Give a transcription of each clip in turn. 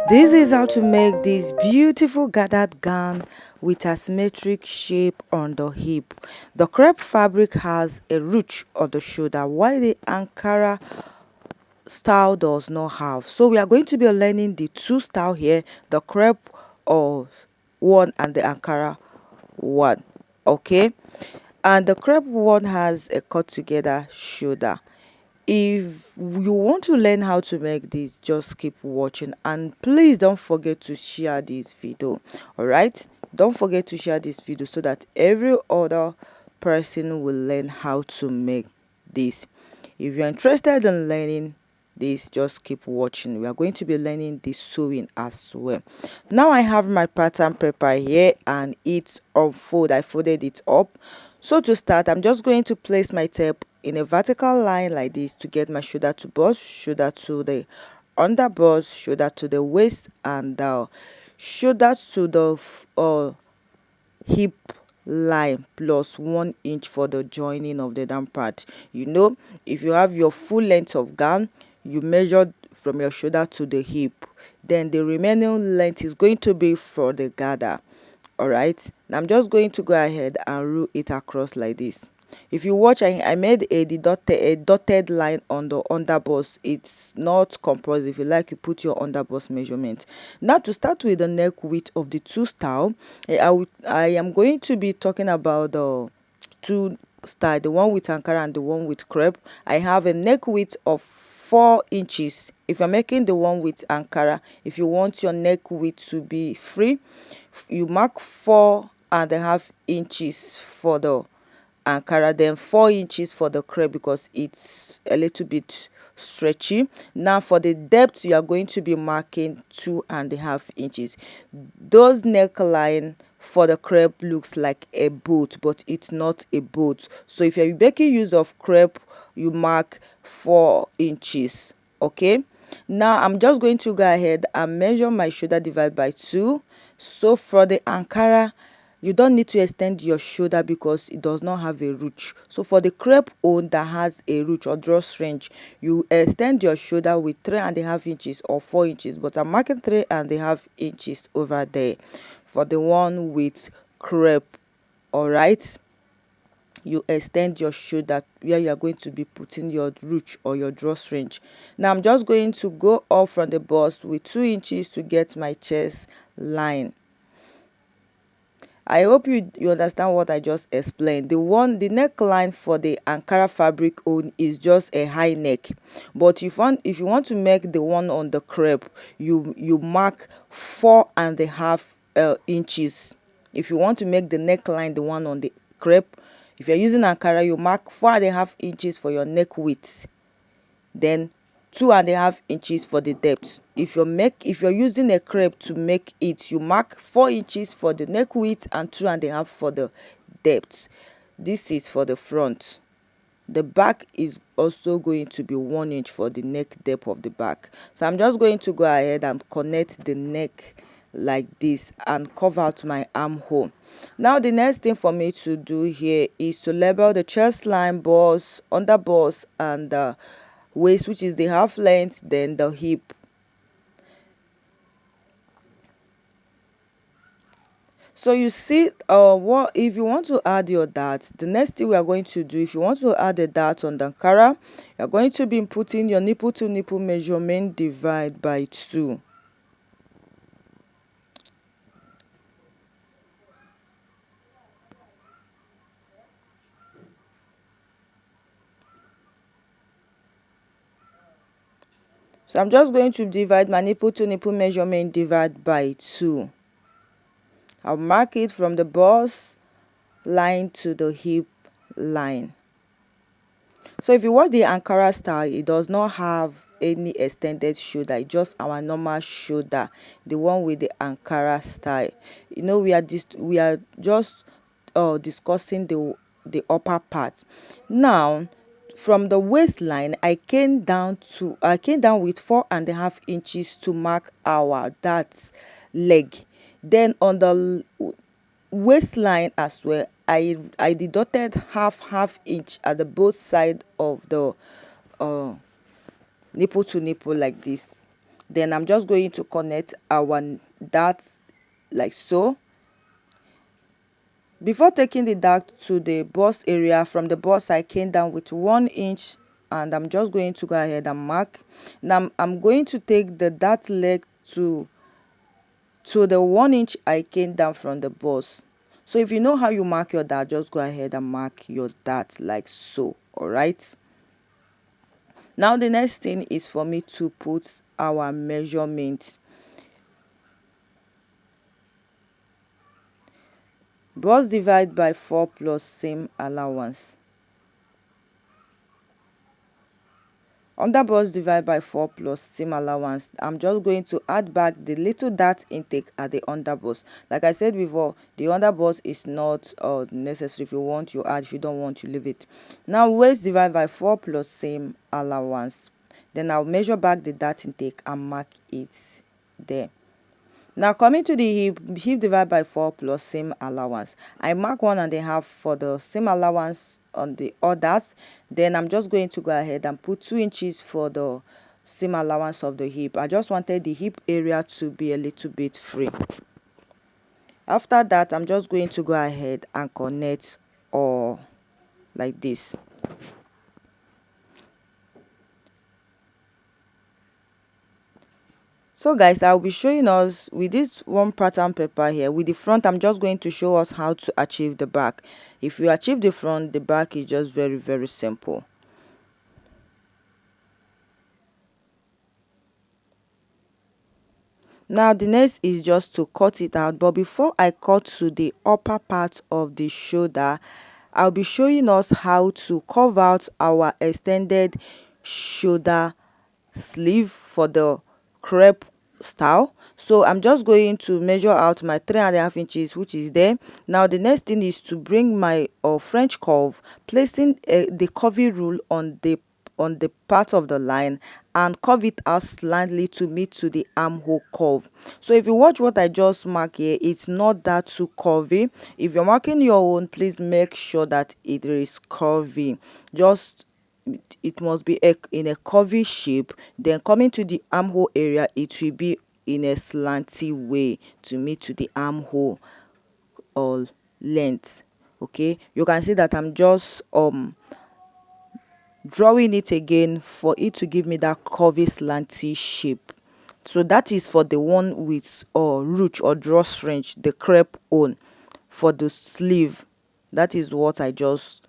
This is how to make this beautiful gathered gown with asymmetric shape on the hip. The crepe fabric has a ruch on the shoulder while the Ankara style does not have. So we are going to be learning the two style here, the crepe or one and the Ankara one. Okay, and the crepe one has a cut together shoulder. If you want to learn how to make this, just keep watching and please don't forget to share this video. All right, don't forget to share this video so that every other person will learn how to make this. If you're interested in learning this, just keep watching. We are going to be learning the sewing as well. Now I have my pattern paper here and it's unfold. I folded it up. So to start, I'm just going to place my tape in a vertical line like this to get my shoulder to bust, shoulder to the under bust, shoulder to the waist, and shoulder to the hip line plus 1 inch for the joining of the down part. You know, if you have your full length of gown, you measure from your shoulder to the hip, then the remaining length is going to be for the garter. All right, now I'm just going to go ahead and rule it across like this. If you watch, I made a dotted line on the underbust. It's not compulsory. If you like, you put your underbust measurement. Now to start with the neck width of the two style, I am going to be talking about the two style, the one with Ankara and the one with crepe. I have a neck width of 4 inches. If you're making the one with Ankara, if you want your neck width to be free, you mark 4.5 inches for the Ankara, then 4 inches for the crepe because it's a little bit stretchy. Now for the depth, you are going to be marking 2.5 inches. Those neckline for the crepe looks like a boat, but it's not a boat. So if you're making use of crepe, you mark 4 inches. Okay, now I'm just going to go ahead and measure my shoulder divided by 2. So for the Ankara, you don't need to extend your shoulder because it does not have a ruch. So for the crepe own that has a ruch or drawstring, you extend your shoulder with 3.5 inches or 4 inches, but I'm marking 3.5 inches over there for the one with crepe. All right, you extend your shoulder where you are going to be putting your ruch or your drawstring. Now I'm just going to go up from the bust with 2 inches to get my chest line. I hope you understand what I just explained. The neckline for the Ankara fabric own is just a high neck, but if you want to make the one on the crepe, you mark 4.5 inches. If you want to make the neckline the one on the crepe, if you're using Ankara, you mark 4.5 inches for your neck width, then 2.5 inches for the depth. If you're using a crepe to make it, you mark 4 inches for the neck width and 2.5 for the depth. This is for the front. The back is also going to be 1 inch for the neck depth of the back. So I'm just going to go ahead and connect the neck like this and cover out my armhole. Now the next thing for me to do here is to label the chest line, bust, under bust, and the waist, which is the half length, then the hip. So you see, what if you want to add your dart, the next thing we are going to do, if you want to add a dart on the Ankara, you're going to be putting your nipple to nipple measurement divide by 2. So I'm just going to divide my nipple to nipple measurement divide by 2. I'll mark it from the bust line to the hip line. So if you want the Ankara style, it does not have any extended shoulder, it's just our normal shoulder, the one with the Ankara style. You know, we are just discussing the upper part. Now from the waistline, I came down with 4.5 inches to mark our that leg. Then on the waistline as well, I deducted half inch at the both side of the nipple to nipple like this. Then I'm just going to connect our dart like so. Before taking the dart to the bust area, from the bust I came down with 1 inch, and I'm just going to go ahead and mark. Now I'm going to take the dart leg to the 1 inch I came down from the bust. So if you know how you mark your dart, just go ahead and mark your dart like so. All right, now the next thing is for me to put our measurement. Bust divide by 4 plus seam allowance. Under bust divide by 4 plus seam allowance, I'm just going to add back the little dart intake at the under bust. Like I said before, the under bust is not necessary. If you want, you add. If you don't want, you leave it. Now waist divide by 4 plus seam allowance. Then I'll measure back the dart intake and mark it there. Now coming to the hip divide by 4 plus seam allowance. I mark 1.5 for the seam allowance on the others. Then I'm just going to go ahead and put 2 inches for the seam allowance of the hip. I just wanted the hip area to be a little bit free. After that, I'm just going to go ahead and connect all like this. So guys, I'll be showing us with this one pattern paper here. With the front, I'm just going to show us how to achieve the back. If you achieve the front, the back is just very simple. Now the next is just to cut it out, but before I cut to the upper part of the shoulder, I'll be showing us how to carve out our extended shoulder sleeve for the crepe style. So I'm just going to measure out my 3.5 inches, which is there. Now the next thing is to bring my French curve, placing the curvy rule on the part of the line and curve it out slightly to meet to the armhole curve. So if you watch what I just marked here, it's not that too curvy. If you're marking your own, please make sure that it is curvy. Just it must be in a curvy shape. Then coming to the armhole area, it will be in a slanty way to meet to the armhole or length. Okay, you can see that I'm just drawing it again for it to give me that curvy slanty shape. So that is for the one with ruche or drawstring, the crepe on. For the sleeve, that is what I just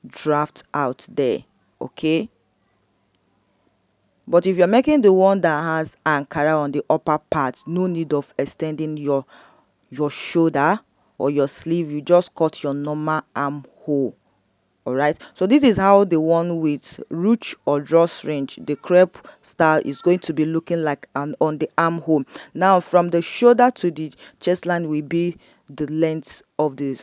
draft out there. Okay, but if you're making the one that has ankara on the upper part, no need of extending your shoulder or your sleeve. You just cut your normal armhole. All right, so this is how the one with ruche or drawstring, the crepe style, is going to be looking like on the armhole. Now from the shoulder to the chest line will be the length of the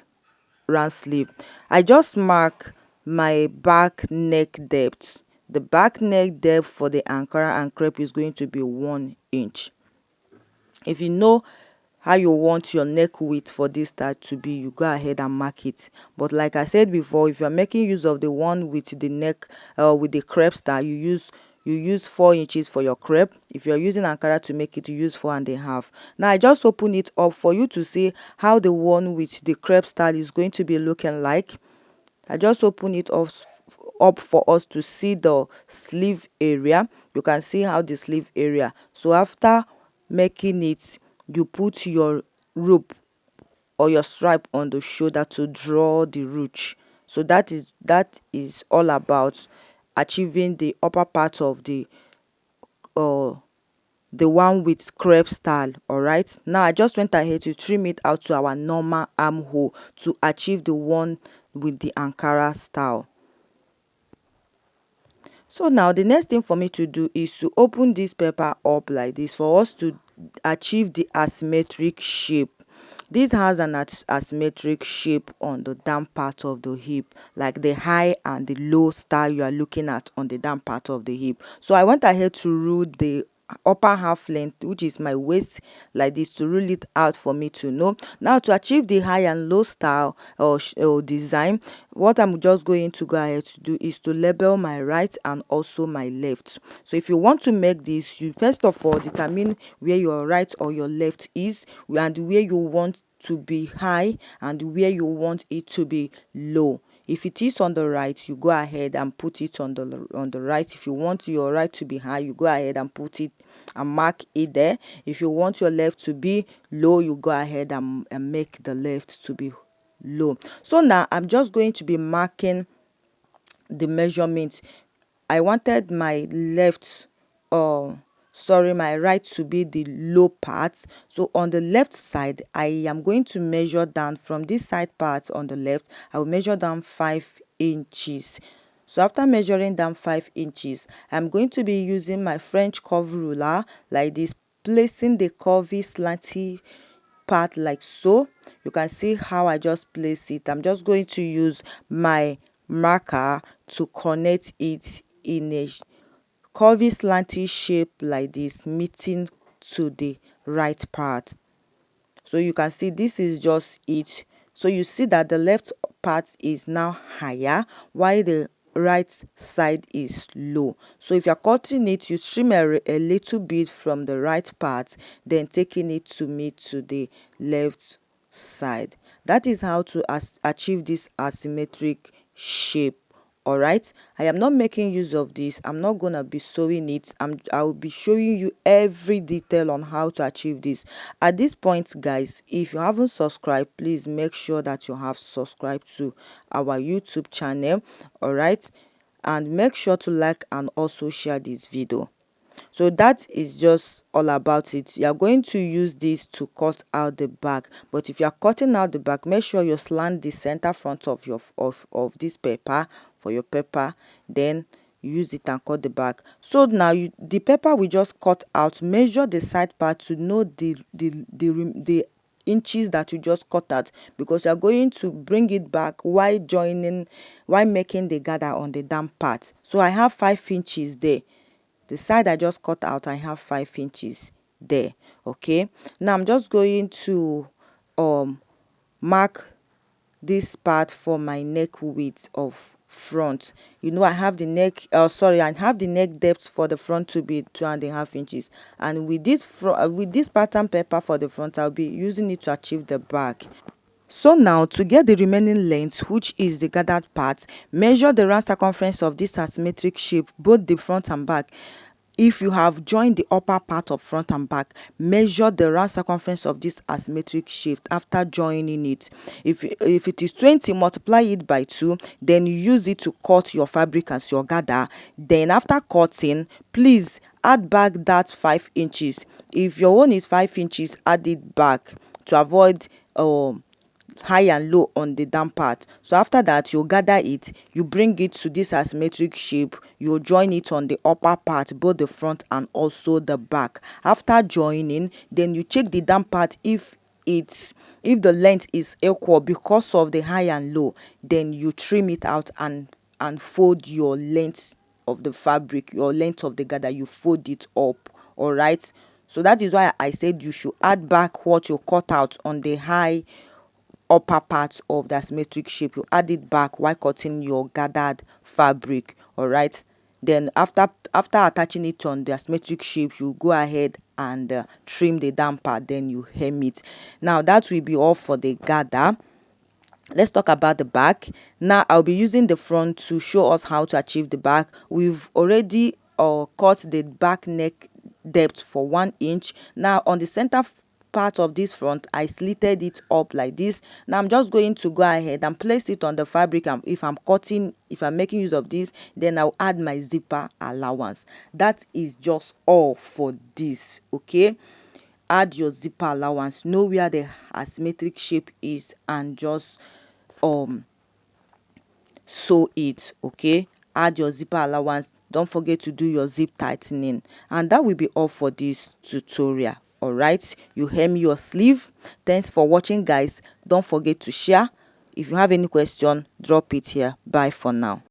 round sleeve. I just mark my back neck depth. The back neck depth for the ankara and crepe is going to be 1 inch. If you know how you want your neck width for this style to be, you go ahead and mark it. But like I said before, if you're making use of the one with the neck with the crepe style, you use 4 inches for your crepe. If you're using ankara to make it, you use 4.5. Now I just open it up for you to see how the one with the crepe style is going to be looking like. I just open it up for us to see the sleeve area. You can see how the sleeve area. So after making it, you put your rope or your stripe on the shoulder to draw the ruche. So that is all about achieving the upper part of the one with crepe style. All right, now I just went ahead to trim it out to our normal armhole to achieve the one with the ankara style. So now the next thing for me to do is to open this paper up like this for us to achieve the asymmetric shape. This has an asymmetric shape on the down part of the hip, like the high and the low style you are looking at on the down part of the hip. So I went ahead to rule the upper half length, which is my waist, like this, to rule it out for me to know. Now, to achieve the high and low style or design, what I'm just going to go ahead to do is to label my right and also my left. So if you want to make this, you first of all determine where your right or your left is, and where you want to be high and where you want it to be low. If it is on the right, you go ahead and put it on the right. If you want your right to be high, you go ahead and put it and mark it there. If you want your left to be low, you go ahead and make the left to be low. So now I'm just going to be marking the measurement. I wanted my left, my right to be the low part. So on the left side, I am going to measure down from this side part. On the left, I will measure down 5 inches. So after measuring down 5 inches, I'm going to be using my French curve ruler like this, placing the curvy slanty part like so. You can see how I just place it. I'm just going to use my marker to connect it in a curvy slanty shape like this, meeting to the right part. So you can see this is just it. So you see that the left part is now higher while the right side is low. So if you're cutting it, you trim a little bit from the right part, then taking it to meet to the left side. That is how to achieve this asymmetric shape. All right, I am not making use of this. I'm not gonna be sewing it. I will be showing you every detail on how to achieve this. At this point, guys, if you haven't subscribed, please make sure that you have subscribed to our YouTube channel. All right, and make sure to like and also share this video. So that is just all about it. You are going to use this to cut out the back, but if you are cutting out the back, make sure you slant the center front of your of this paper for your paper, then use it and cut the back. So now the paper we just cut out, measure the side part to know the inches that you just cut out, because you're going to bring it back while making the gather on the down part. So I have 5 inches there. The side I just cut out, I have 5 inches there. Okay, now I'm just going to mark this part for my neck width of front. You know, I have the neck I have the neck depth for the front to be 2.5 inches, and with this pattern paper for the front, I'll be using it to achieve the back. So now, to get the remaining length, which is the gathered part, measure the round circumference of this asymmetric shape, both the front and back. If you have joined the upper part of front and back, measure the round circumference of this asymmetric shape after joining it. If it is 20, multiply it by 2, then you use it to cut your fabric as your gather. Then after cutting, please add back that 5 inches. If your own is 5 inches, add it back to avoid high and low on the down part. So after that, you gather it, you bring it to this asymmetric shape, you join it on the upper part, both the front and also the back. After joining, then you check the down part. If the length is equal because of the high and low, then you trim it out and fold your length of the fabric, your length of the gather, you fold it up. All right, so that is why I said you should add back what you cut out on the high upper part of the asymmetric shape. You add it back while cutting your gathered fabric. All right, then after attaching it on the asymmetric shape, you go ahead and trim the down part, then you hem it. Now that will be all for the gather. Let's talk about the back. Now I'll be using the front to show us how to achieve the back. We've already cut the back neck depth for 1 inch. Now on the center part of this front, I slitted it up like this. Now I'm just going to go ahead and place it on the fabric, and if I'm making use of this, then I'll add my zipper allowance. That is just all for this. Okay, add your zipper allowance, know where the asymmetric shape is, and just sew it. Okay, add your zipper allowance, don't forget to do your zip tightening, and that will be all for this tutorial. All right, you hem your sleeve. Thanks for watching, guys. Don't forget to share. If you have any question, drop it here. Bye for now.